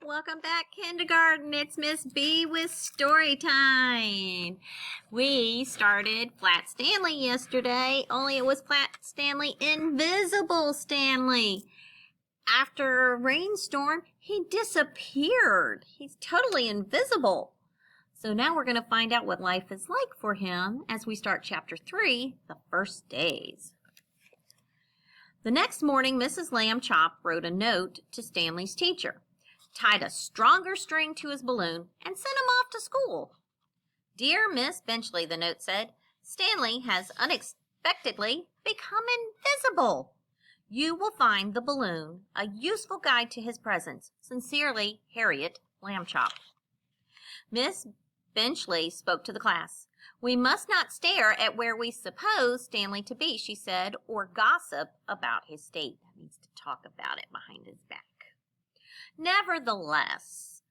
Welcome back, kindergarten. It's Miss B with story time. We started Flat Stanley yesterday, only it was Flat Stanley, Invisible Stanley. After a rainstorm, he disappeared. He's totally invisible. So now we're going to find out what life is like for him as we start chapter 3, the first days. The next morning, Mrs. Lamb Chop wrote a note to Stanley's teacher, tied a stronger string to his balloon, and sent him off to school. Dear Miss Benchley, the note said, Stanley has unexpectedly become invisible. You will find the balloon a useful guide to his presence. Sincerely, Harriet Lamb Chop. Miss Benchley spoke to the class. We must not stare at where we suppose Stanley to be, she said, or gossip about his state. That means to talk about it behind his back. Nevertheless,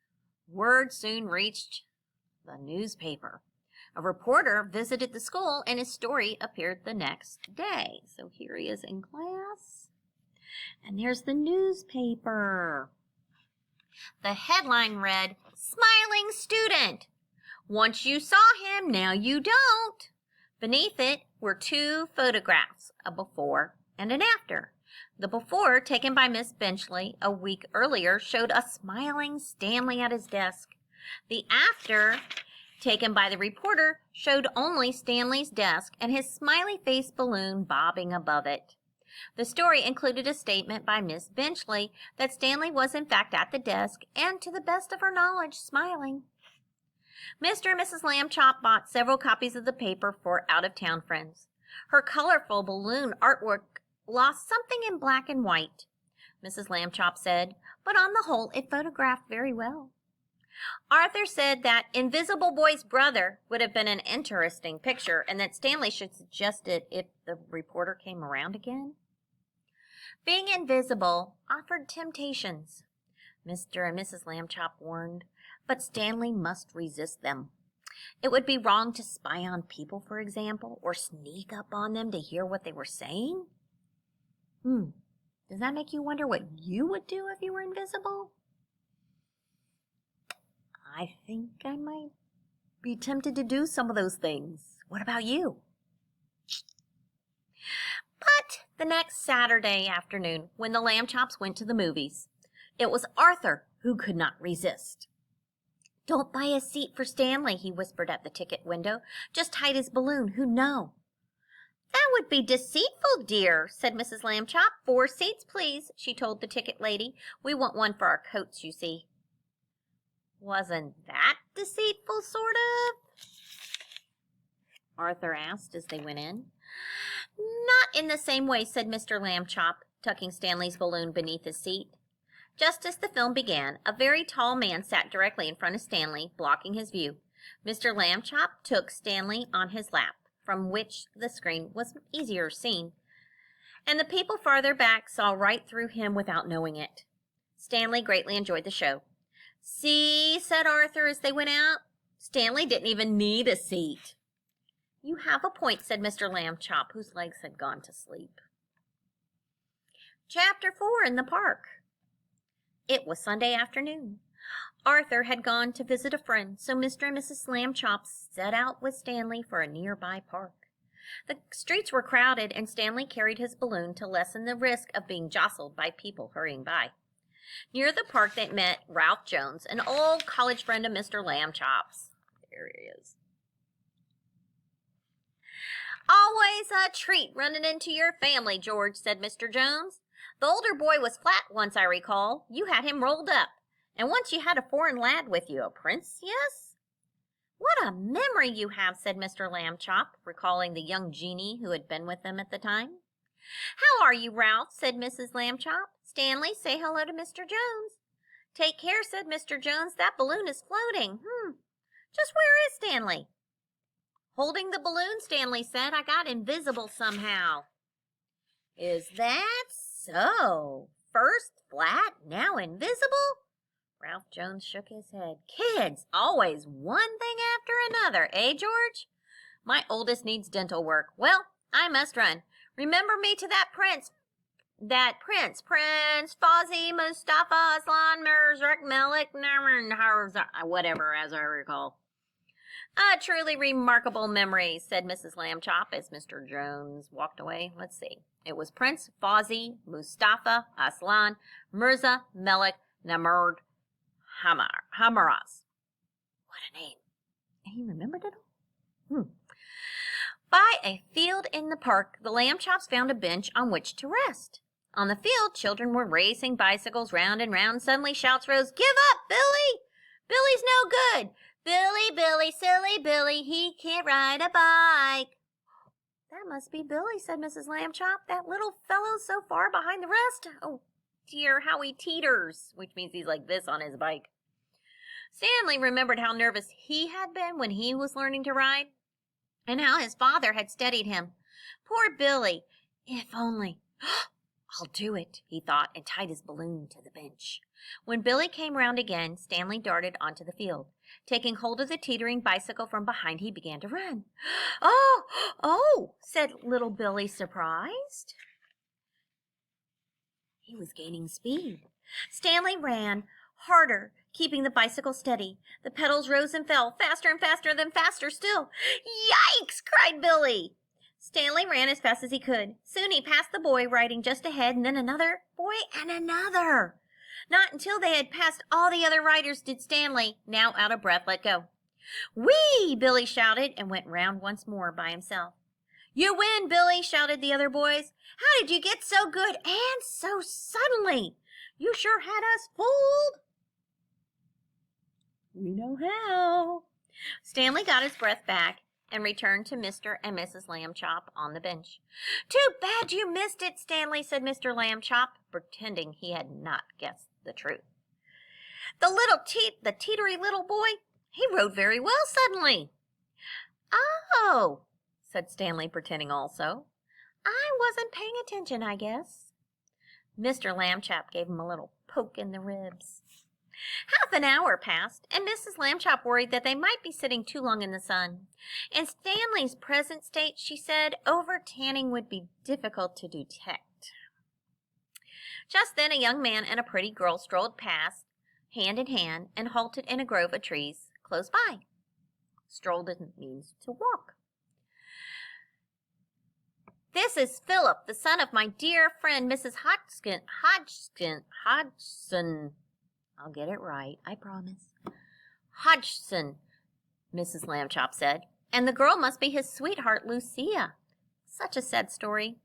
word soon reached the newspaper. A reporter visited the school and his story appeared the next day. So here he is in class. And there's the newspaper. The headline read, Smiling Student. Once you saw him, now you don't. Beneath it were two photographs, a before and an after. The before, taken by Miss Benchley a week earlier, showed a smiling Stanley at his desk. The after, taken by the reporter, showed only Stanley's desk and his smiley-faced balloon bobbing above it. The story included a statement by Miss Benchley that Stanley was in fact at the desk and, to the best of her knowledge, smiling. Mr. and Mrs. Lamb Chop bought several copies of the paper for out-of-town friends. Her colorful balloon artwork lost something in black and white, Mrs. Lamb Chop said, but on the whole it photographed very well. Arthur said that Invisible Boy's brother would have been an interesting picture and that Stanley should suggest it if the reporter came around again. Being invisible offered temptations, Mr. and Mrs. Lamb Chop warned, but Stanley must resist them. It would be wrong to spy on people, for example, or sneak up on them to hear what they were saying. Does that make you wonder what you would do if you were invisible? I think I might be tempted to do some of those things. What about you? But the next Saturday afternoon, when the Lamb Chops went to the movies, it was Arthur who could not resist. Don't buy a seat for Stanley, he whispered at the ticket window. Just hide his balloon. Who'd know? That would be deceitful, dear, said Mrs. Lamb Chop. 4 seats, please, she told the ticket lady. We want one for our coats, you see. Wasn't that deceitful, sort of? Arthur asked as they went in. Not in the same way, said Mr. Lamb Chop, tucking Stanley's balloon beneath his seat. Just as the film began, a very tall man sat directly in front of Stanley, blocking his view. Mr. Lamb Chop took Stanley on his lap, from which the screen was easier seen, and the people farther back saw right through him without knowing it. Stanley greatly enjoyed the show. See, said Arthur as they went out, Stanley didn't even need a seat. You have a point, said Mr. Lamb Chop, whose legs had gone to sleep. Chapter 4 in the park. It was Sunday afternoon. Arthur had gone to visit a friend, so Mr. and Mrs. Lamb Chop set out with Stanley for a nearby park. The streets were crowded, and Stanley carried his balloon to lessen the risk of being jostled by people hurrying by. Near the park they met Ralph Jones, an old college friend of Mr. Lamb Chop's. There he is. Always a treat running into your family, George, said Mr. Jones. The older boy was flat once, I recall. You had him rolled up. And once you had a foreign lad with you, a prince, yes? What a memory you have, said Mr. Lamb Chop, recalling the young genie who had been with them at the time. How are you, Ralph, said Mrs. Lamb Chop. Stanley, say hello to Mr. Jones. Take care, said Mr. Jones. That balloon is floating. Just where is Stanley? Holding the balloon, Stanley said. I got invisible somehow. Is that so? First flat, now invisible? Ralph Jones shook his head. Kids, always one thing after another, eh, George? My oldest needs dental work. Well, I must run. Remember me to that Prince Fozzie Mustafa Aslan whatever, as I recall. A truly remarkable memory, said Mrs. Lamb Chop as Mr. Jones walked away. Let's see. It was Prince Fawzi, Mustafa, Aslan, Mirza, Melik, Namrud, Hamaraz. What a name. And he remembered it all? By a field in the park, the Lamb Chops found a bench on which to rest. On the field, children were racing bicycles round and round. Suddenly shouts rose, "Give up, Billy! Billy's no good! Billy, Billy, silly Billy, he can't ride a bike." That must be Billy, said Mrs. Lamb Chop. That little fellow's so far behind the rest. Oh, dear, how he teeters, which means he's like this on his bike. Stanley remembered how nervous he had been when he was learning to ride, and how his father had steadied him. Poor Billy, if only. I'll do it, he thought, and tied his balloon to the bench. When Billy came round again, Stanley darted onto the field. Taking hold of the teetering bicycle from behind, he began to run. Oh, said little Billy, surprised. He was gaining speed. Stanley ran harder, keeping the bicycle steady. The pedals rose and fell, faster and faster, then faster still. Yikes! Cried Billy. Stanley ran as fast as he could. Soon he passed the boy riding just ahead, and then another boy and another. Not until they had passed all the other riders did Stanley, now out of breath, let go. "Whee!" Billy shouted, and went round once more by himself. "You win, Billy!" shouted the other boys. "How did you get so good and so suddenly? You sure had us fooled." "We know how." Stanley got his breath back and returned to Mr. and Mrs. Lamb Chop on the bench. "Too bad you missed it, Stanley," said Mr. Lamb Chop, pretending he had not guessed the truth. The teetery little boy, he rode very well suddenly." "Oh," said Stanley, pretending also. "I wasn't paying attention, I guess." Mr. Lamb Chop gave him a little poke in the ribs. Half an hour passed, and Mrs. Lamb Chop worried that they might be sitting too long in the sun. In Stanley's present state, she said, over-tanning would be difficult to detect. Just then a young man and a pretty girl strolled past, hand in hand, and halted in a grove of trees close by. Stroll means to walk. "This is Philip, the son of my dear friend, Mrs. Hodgson. I'll get it right, I promise. Hodgson," Mrs. Lamb Chop said. "And the girl must be his sweetheart, Lucia. Such a sad story.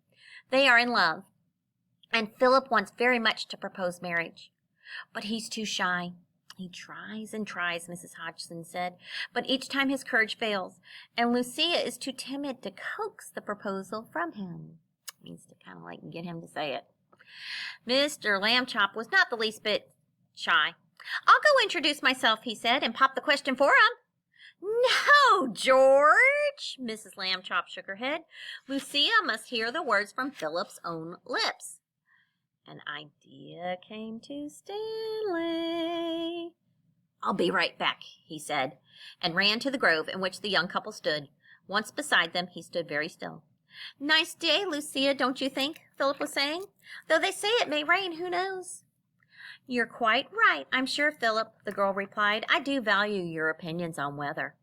They are in love, and Philip wants very much to propose marriage. But he's too shy. He tries and tries," Mrs. Hodgson said, "but each time his courage fails, and Lucia is too timid to coax the proposal from him." It means to kind of like get him to say it. Mr. Lamb Chop was not the least bit shy. "I'll go introduce myself," he said, "and pop the question for him." "No, George," Mrs. Lamb Chop shook her head. "Lucia must hear the words from Philip's own lips." An idea came to Stanley. "I'll be right back," he said, and ran to the grove in which the young couple stood. Once beside them, he stood very still. "Nice day, Lucia, don't you think?" Philip was saying. "Though they say it may rain, who knows?" "You're quite right, I'm sure, Philip," the girl replied. "I do value your opinions on weather."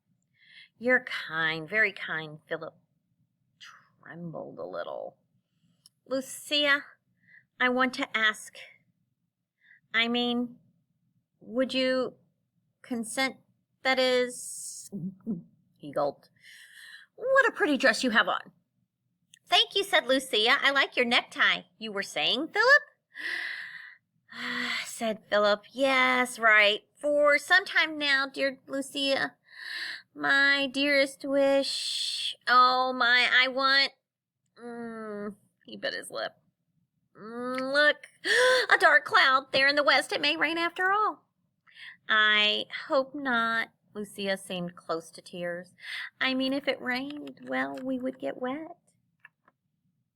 "You're kind, very kind," Philip trembled a little. "Lucia, I want to ask. Would you consent, that is..." He gulped. "What a pretty dress you have on." "Thank you," said Lucia. "I like your necktie. You were saying, Philip?" Said Philip. "Yes, right. For some time now, dear Lucia, my dearest wish. I want..." He bit his lip. "Look, a dark cloud there in the west. It may rain after all." "I hope not." Lucia seemed close to tears. "If it rained, well, we would get wet."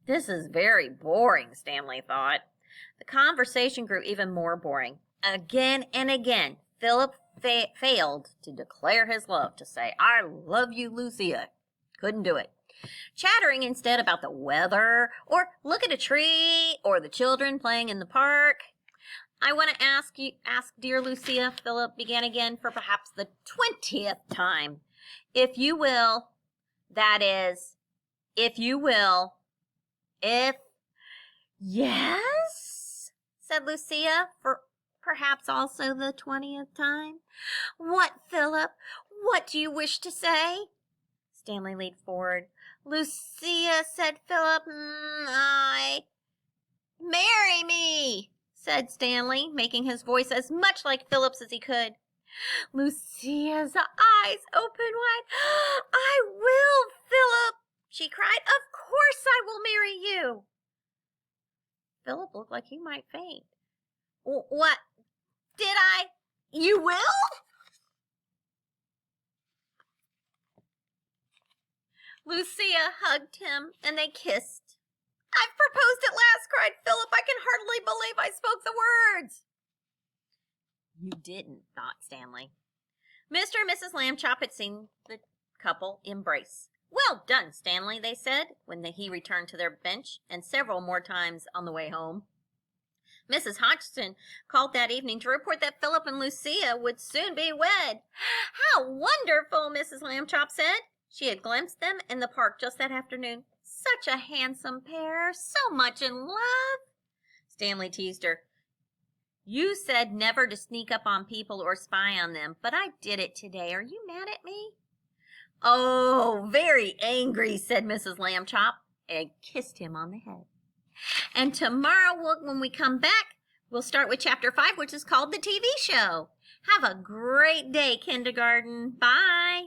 This is very boring, Stanley thought. The conversation grew even more boring. Again and again, Philip failed to declare his love, to say, "I love you, Lucia." Couldn't do it. Chattering instead about the weather, or look at a tree, or the children playing in the park. I want to ask dear Lucia, Philip began again for perhaps the 20th time. If you will, that is, if you will, if... Yes, said Lucia for perhaps also the 20th time. What, Philip? What do you wish to say? Stanley leaned forward. Lucia, said Philip, Marry me, said Stanley, making his voice as much like Philip's as he could. Lucia's eyes opened wide. I will, Philip, she cried. Of course I will marry you. Philip looked like he might faint. What? Did I? You will? Lucia hugged him, and they kissed. I've proposed at last, cried Philip. I can hardly believe I spoke the words. You didn't, thought Stanley. Mr. and Mrs. Lambchop had seen the couple embrace. Well done, Stanley, they said, when he returned to their bench, and several more times on the way home. Mrs. Hodgson called that evening to report that Philip and Lucia would soon be wed. How wonderful, Mrs. Lambchop said. She had glimpsed them in the park just that afternoon. Such a handsome pair, so much in love. Stanley teased her. You said never to sneak up on people or spy on them, but I did it today. Are you mad at me? Oh, very angry, said Mrs. Lambchop, and kissed him on the head. And tomorrow, when we come back, we'll start with Chapter 5, which is called The TV Show. Have a great day, kindergarten. Bye.